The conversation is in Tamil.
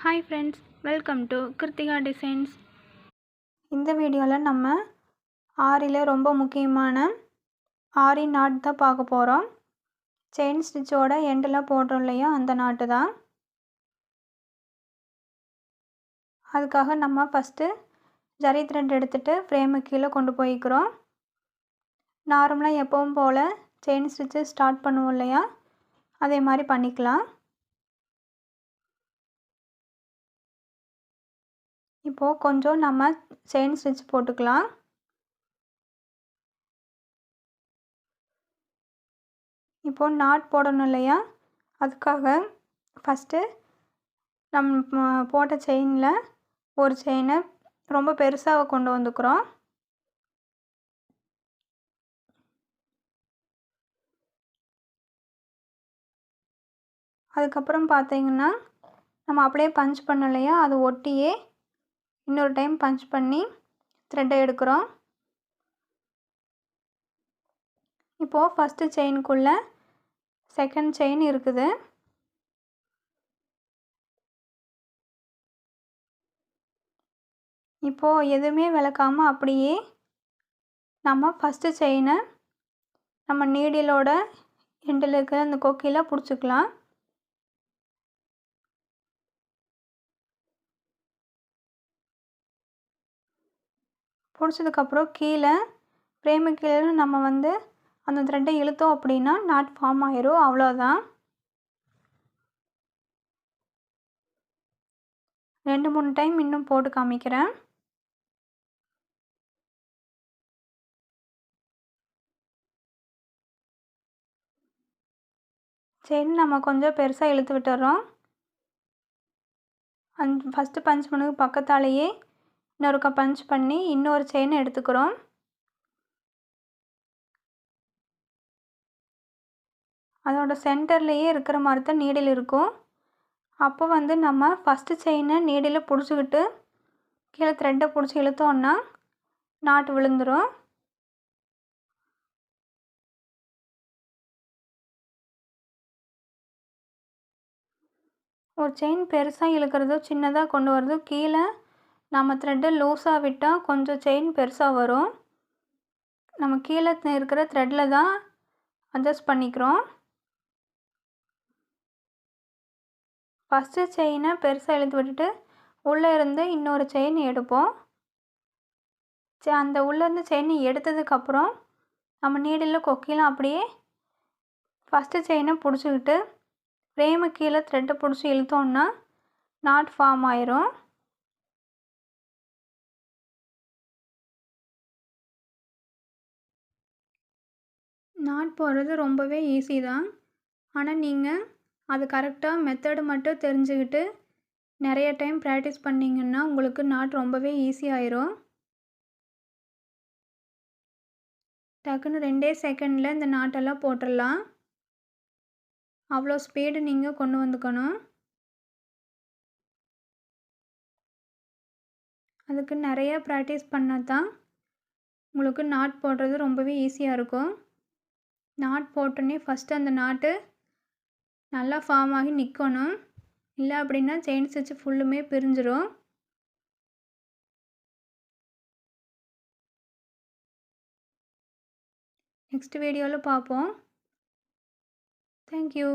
Hi friends, welcome to Kiruthika designs. இந்த வீடியோவில் நம்ம ஆரியில் ரொம்ப முக்கியமான ஆரி நாட் தான் பார்க்க போகிறோம். செயின் ஸ்டிச்சோட எண்டில் போடுறோம் இல்லையா, அந்த நாட்டு தான். அதுக்காக நம்ம ஃபஸ்ட்டு ஜரி த்ரெட் எடுத்துகிட்டு ஃப்ரேமுக்கு கீழே கொண்டு போய்க்கிறோம். நார்மலாக எப்பவும் போல் செயின் ஸ்டிச்சு ஸ்டார்ட் பண்ணுவோம் இல்லையா, அதே மாதிரி பண்ணிக்கலாம். இப்போது கொஞ்சம் நம்ம செயின் ஸ்டிச் போட்டுக்கலாம். இப்போது நாட் போடணும் இல்லையா, அதுக்காக ஃபஸ்ட்டு நம்ம போட்ட செயினில் ஒரு செயினை ரொம்ப பெருசாக கொண்டு வந்துக்கிறோம். அதுக்கப்புறம் பார்த்தீங்கன்னா நம்ம அப்படியே பஞ்ச் பண்ணோம் இல்லையா, அது ஒட்டியே இன்னொரு டைம் பஞ்ச் பண்ணி த்ரெட்டை எடுக்கிறோம். இப்போது ஃபஸ்ட்டு செயினுக்குள்ளே செகண்ட் செயின் இருக்குது. இப்போது எதுவுமே விளக்காமல் அப்படியே நம்ம ஃபஸ்ட்டு செயினை நம்ம நீடிலோட எண்டில் இருக்கிற அந்த கொக்கியில் பிடிச்சிக்கலாம். பிடிச்சதுக்கப்புறம் கீழே ஃப்ரேமு கீழே நம்ம அந்த த்ரெட்டை இழுத்தோம் அப்படின்னா நாட் ஃபார்ம் ஆயிரும். அவ்வளோதான். 2-3 டைம் இன்னும் போட்டு காமிக்கிறேன். செயின் நம்ம கொஞ்சம் பெருசாக இழுத்து விட்டுறோம். ஃபஸ்ட்டு பஞ்ச் பண்ணதுக்கு பக்கத்தாலேயே இன்னொருக்கா பஞ்ச் பண்ணி இன்னொரு செயினை எடுத்துக்கிறோம். அதோட சென்டர்லேயே இருக்கிற மாதிரி தான் நீடில் இருக்கும். அப்போ நம்ம ஃபஸ்ட்டு செயினை நீடில் பிடிச்சிக்கிட்டு கீழே த்ரெட்டை பிடிச்சி இழுத்தோன்னா நாட் விழுந்துடும். ஒரு செயின் பெருசாக இழுக்கிறதோ சின்னதாக கொண்டு வரதோ கீழே நம்ம த்ரெட்டை லூஸாக விட்டால் கொஞ்சம் செயின் பெருசாக வரும். நம்ம கீழே இருக்கிற த்ரெட்டில் தான் அட்ஜஸ்ட் பண்ணிக்கிறோம். ஃபஸ்ட்டு செயினை பெருசாக இழுத்து விட்டுட்டு உள்ளே இருந்து இன்னொரு செயின் எடுப்போம். அந்த உள்ளேருந்து செயின் எடுத்ததுக்கப்புறம் நம்ம நீடில் கொக்கிலாம் அப்படியே ஃபஸ்ட்டு செயினை பிடிச்சிக்கிட்டு ஃப்ரேமு கீழே த்ரெட்டை பிடிச்சி இழுத்தோன்னா நாட் ஃபார்ம் ஆயிரும். நாட் போடுறது ரொம்பவே ஈஸி தான். ஆனால் நீங்கள் அது கரெக்டாக மெத்தடு மட்டும் தெரிஞ்சுக்கிட்டு நிறைய டைம் ப்ராக்டிஸ் பண்ணிங்கன்னா உங்களுக்கு நாட் ரொம்பவே ஈஸியாயிரும். டக்குன்னு 2 செகண்டில் இந்த நாட்டெல்லாம் போட்டுடலாம். அவ்வளோ ஸ்பீடு நீங்கள் கொண்டு வந்துக்கணும். அதுக்கு நிறைய ப்ராக்டிஸ் பண்ணால் தான் உங்களுக்கு நாட் போடுறது ரொம்பவே ஈஸியாக இருக்கும். நாட் போட்டோன்னே ஃபஸ்ட்டு அந்த நாட்டு நல்லா ஃபார்ம் ஆகி நிற்கணும். இல்லை அப்படின்னா செயின் ஸ்டிச்சு ஃபுல்லுமே பிரிஞ்சிடும். நெக்ஸ்ட் வீடியோவில் பார்ப்போம். தேங்க்யூ.